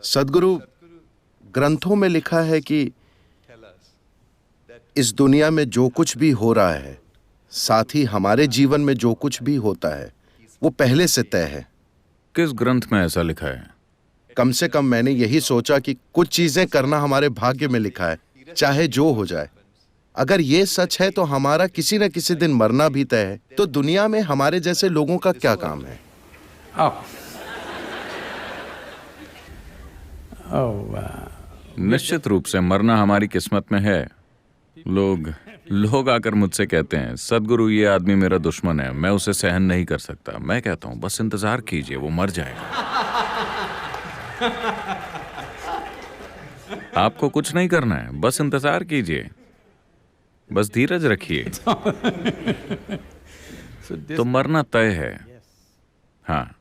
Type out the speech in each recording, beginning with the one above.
सद्गुरु, ग्रंथों में लिखा है कि इस दुनिया में जो कुछ भी हो रहा है, साथ ही हमारे जीवन में जो कुछ भी होता है, वो पहले से तय है। किस ग्रंथ में ऐसा लिखा है? कम से कम मैंने यही सोचा कि कुछ चीजें करना हमारे भाग्य में लिखा है, चाहे जो हो जाए। अगर ये सच है तो हमारा किसी न किसी दिन मरना भी तय है, तो दुनिया में हमारे जैसे लोगों का क्या काम है? निश्चित रूप से मरना हमारी किस्मत में है। लोग आकर मुझसे कहते हैं, सद्गुरु ये आदमी मेरा दुश्मन है, मैं उसे सहन नहीं कर सकता। मैं कहता हूं बस इंतजार कीजिए, वो मर जाएगा। आपको कुछ नहीं करना है, बस इंतजार कीजिए, बस धीरज रखिए। तो मरना तय है, हाँ,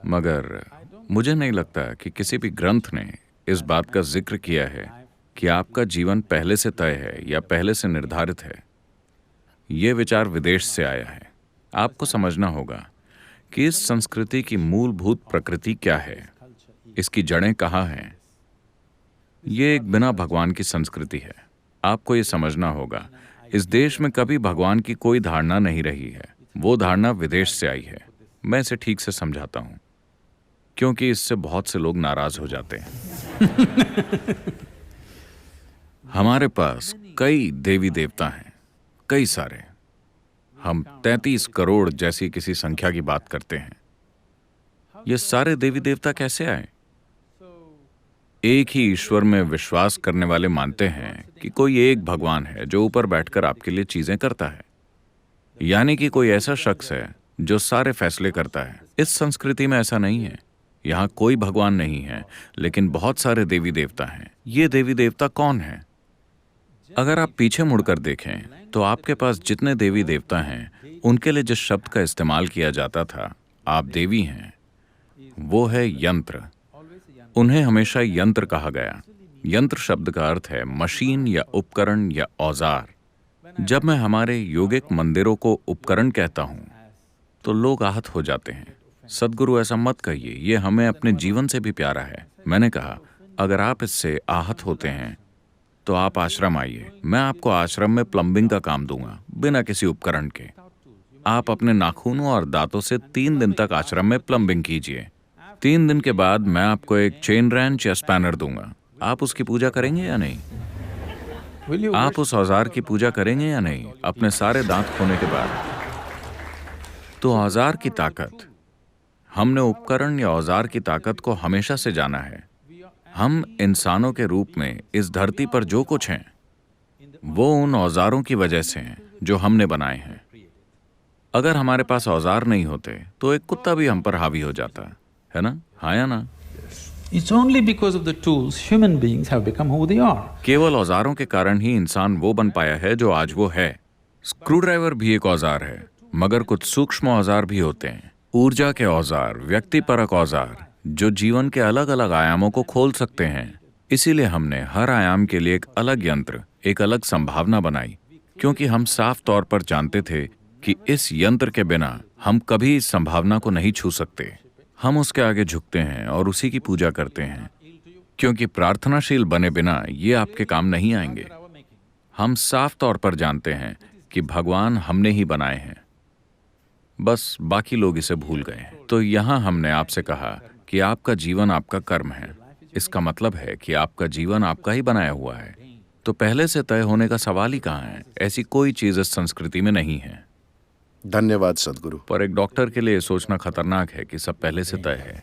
मगर मुझे नहीं लगता कि किसी भी ग्रंथ ने इस बात का जिक्र किया है कि आपका जीवन पहले से तय है या पहले से निर्धारित है। यह विचार विदेश से आया है। आपको समझना होगा कि इस संस्कृति की मूलभूत प्रकृति क्या है, इसकी जड़ें कहाँ हैं। ये एक बिना भगवान की संस्कृति है। आपको ये समझना होगा, इस देश में कभी भगवान की कोई धारणा नहीं रही है। वो धारणा विदेश से आई है। मैं इसे ठीक से समझाता हूं, क्योंकि इससे बहुत से लोग नाराज हो जाते हैं। हमारे पास कई देवी देवता हैं, कई सारे। हम 33 करोड़ जैसी किसी संख्या की बात करते हैं। ये सारे देवी देवता कैसे आए? एक ही ईश्वर में विश्वास करने वाले मानते हैं कि कोई एक भगवान है जो ऊपर बैठकर आपके लिए चीजें करता है, यानी कि कोई ऐसा शख्स है जो सारे फैसले करता है। इस संस्कृति में ऐसा नहीं है। यहाँ कोई भगवान नहीं है, लेकिन बहुत सारे देवी देवता हैं। ये देवी देवता कौन है? अगर आप पीछे मुड़कर देखें तो आपके पास जितने देवी देवता हैं, उनके लिए जिस शब्द का इस्तेमाल किया जाता था, आप देवी हैं, वो है यंत्र। उन्हें हमेशा यंत्र कहा गया। यंत्र शब्द का अर्थ है मशीन या उपकरण या औजार। जब मैं हमारे योगिक मंदिरों को उपकरण कहता हूं तो लोग आहत हो जाते हैं। सद्गुरु ऐसा मत कहिए, ये हमें अपने जीवन से भी प्यारा है। मैंने कहा, अगर आप इससे आहत होते हैं तो आप आश्रम आइए, मैं आपको आश्रम में प्लम्बिंग का काम दूंगा, बिना किसी उपकरण के। आप अपने नाखूनों और दांतों से 3 दिन तक आश्रम में प्लम्बिंग कीजिए। 3 दिन के बाद मैं आपको एक चेन रेंच या स्पैनर दूंगा। आप उसकी पूजा करेंगे या नहीं? आप उस औजार की पूजा करेंगे या नहीं अपने सारे दांत खोने के बाद? तो औजार की ताकत, हमने उपकरण या औजार की ताकत को हमेशा से जाना है। हम इंसानों के रूप में इस धरती पर जो कुछ हैं, वो उन औजारों की वजह से हैं जो हमने बनाए हैं। अगर हमारे पास औजार नहीं होते तो एक कुत्ता भी हम पर हावी हो जाता है ना? हाँ या ना? It's only because of the tools human beings have become who they are. केवल औजारों के कारण ही इंसान वो बन पाया है जो आज वो है। स्क्रू ड्राइवर भी एक औजार है, मगर कुछ सूक्ष्म औजार भी होते हैं। ऊर्जा के औजार, व्यक्तिपरक औजार, जो जीवन के अलग अलग आयामों को खोल सकते हैं। इसीलिए हमने हर आयाम के लिए एक अलग यंत्र, एक अलग संभावना बनाई, क्योंकि हम साफ तौर पर जानते थे कि इस यंत्र के बिना हम कभी इस संभावना को नहीं छू सकते। हम उसके आगे झुकते हैं और उसी की पूजा करते हैं, क्योंकि प्रार्थनाशील बने बिना ये आपके काम नहीं आएंगे। हम साफ तौर पर जानते हैं कि भगवान हमने ही बनाए हैं, बस बाकी लोग इसे भूल गए हैं। तो यहाँ हमने आपसे कहा कि आपका जीवन आपका कर्म है। इसका मतलब है कि आपका जीवन आपका ही बनाया हुआ है। तो पहले से तय होने का सवाल ही कहाँ है? ऐसी कोई चीज इस संस्कृति में नहीं है। धन्यवाद सद्गुरु। पर एक डॉक्टर के लिए सोचना खतरनाक है कि सब पहले से तय है।